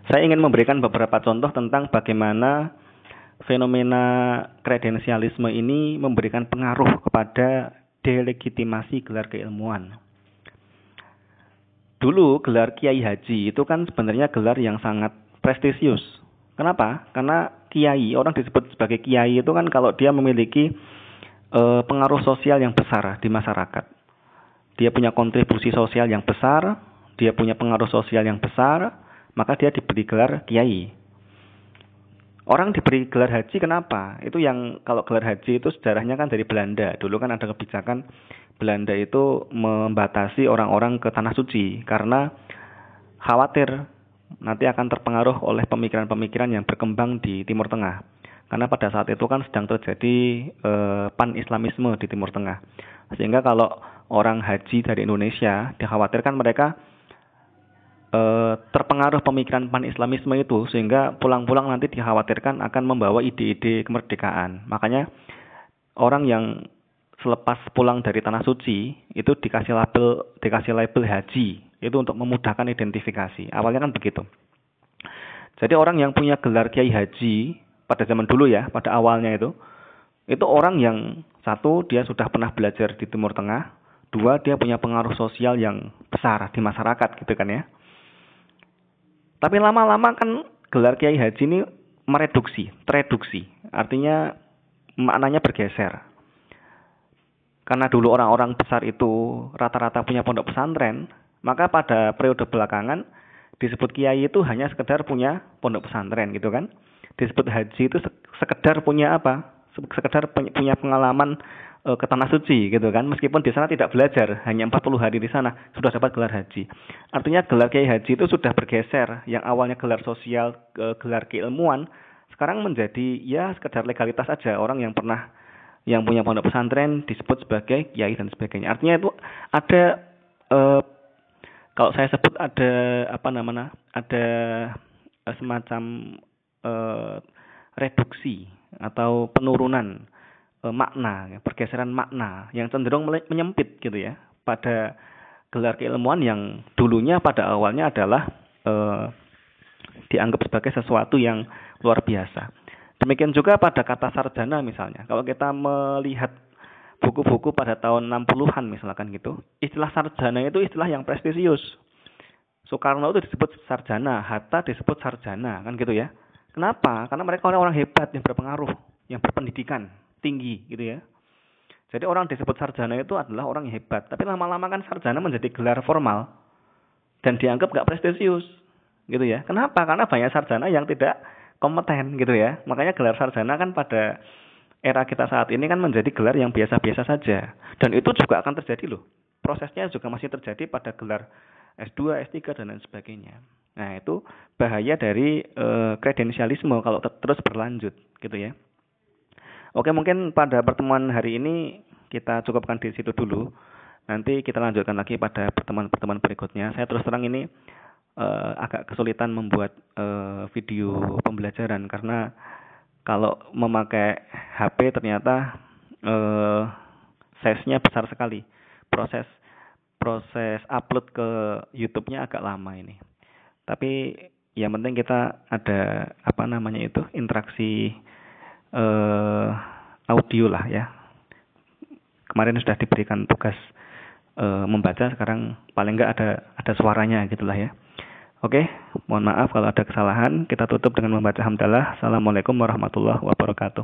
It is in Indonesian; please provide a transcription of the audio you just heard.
Saya ingin memberikan beberapa contoh tentang bagaimana fenomena kredensialisme ini memberikan pengaruh kepada delegitimasi gelar keilmuan. Dulu gelar Kiai Haji itu kan sebenarnya gelar yang sangat prestisius. Kenapa? Karena kiai, orang disebut sebagai kiai itu kan kalau dia memiliki pengaruh sosial yang besar di masyarakat. Dia punya kontribusi sosial yang besar, dia punya pengaruh sosial yang besar, maka dia diberi gelar kiai. Orang diberi gelar haji kenapa? Itu yang kalau gelar haji itu sejarahnya kan dari Belanda. Dulu kan ada kebijakan Belanda itu membatasi orang-orang ke tanah suci karena khawatir nanti akan terpengaruh oleh pemikiran-pemikiran yang berkembang di Timur Tengah. Karena pada saat itu kan sedang terjadi pan-islamisme di Timur Tengah. Sehingga kalau orang haji dari Indonesia dikhawatirkan mereka terpengaruh pemikiran pan-islamisme itu, sehingga pulang-pulang nanti dikhawatirkan akan membawa ide-ide kemerdekaan. Makanya orang yang selepas pulang dari tanah suci itu dikasih label haji, itu untuk memudahkan identifikasi. Awalnya kan begitu. Jadi orang yang punya gelar Kiai Haji pada zaman dulu ya, pada awalnya itu orang yang satu dia sudah pernah belajar di Timur Tengah, dua dia punya pengaruh sosial yang besar di masyarakat gitu kan ya. Tapi lama-lama kan gelar Kiai Haji ini tereduksi. Artinya maknanya bergeser. Karena dulu orang-orang besar itu rata-rata punya pondok pesantren, maka pada periode belakangan disebut kiai itu hanya sekedar punya pondok pesantren gitu kan. Disebut haji itu sekedar punya apa? Sekedar punya pengalaman ke tanah suci gitu kan. Meskipun di sana tidak belajar, hanya 40 hari di sana sudah dapat gelar haji. Artinya gelar kiai haji itu sudah bergeser, yang awalnya gelar sosial ke gelar keilmuan sekarang menjadi ya sekedar legalitas saja. Orang yang punya pondok pesantren disebut sebagai kiai dan sebagainya. Artinya itu ada kalau saya sebut ada ada semacam reduksi atau penurunan makna, pergeseran makna yang cenderung menyempit gitu ya pada gelar keilmuan yang dulunya pada awalnya adalah dianggap sebagai sesuatu yang luar biasa. Demikian juga pada kata sarjana misalnya. Kalau kita melihat buku-buku pada tahun 60-an misalkan gitu, istilah sarjana itu istilah yang prestisius. Soekarno itu disebut sarjana, Hatta disebut sarjana, kan gitu ya. Kenapa? Karena mereka orang-orang hebat yang berpengaruh, yang berpendidikan tinggi gitu ya. Jadi orang disebut sarjana itu adalah orang yang hebat. Tapi lama-lama kan sarjana menjadi gelar formal dan dianggap gak prestisius gitu ya. Kenapa? Karena banyak sarjana yang tidak kompeten gitu ya. Makanya gelar sarjana kan pada era kita saat ini kan menjadi gelar yang biasa-biasa saja. Dan itu juga akan terjadi loh. Prosesnya juga masih terjadi pada gelar S2, S3 dan lain sebagainya. Nah, itu bahaya dari kredensialisme kalau terus berlanjut gitu ya. Oke, mungkin pada pertemuan hari ini kita cukupkan di situ dulu. Nanti kita lanjutkan lagi pada pertemuan-pertemuan berikutnya. Saya terus terang ini agak kesulitan membuat video pembelajaran karena kalau memakai HP ternyata size-nya besar sekali. Proses upload ke YouTube-nya agak lama ini. Tapi yang penting kita ada interaksi audio lah ya. Kemarin sudah diberikan tugas membaca, sekarang paling enggak ada suaranya gitulah ya. Oke, mohon maaf kalau ada kesalahan. Kita tutup dengan membaca hamdalah. Assalamualaikum warahmatullahi wabarakatuh.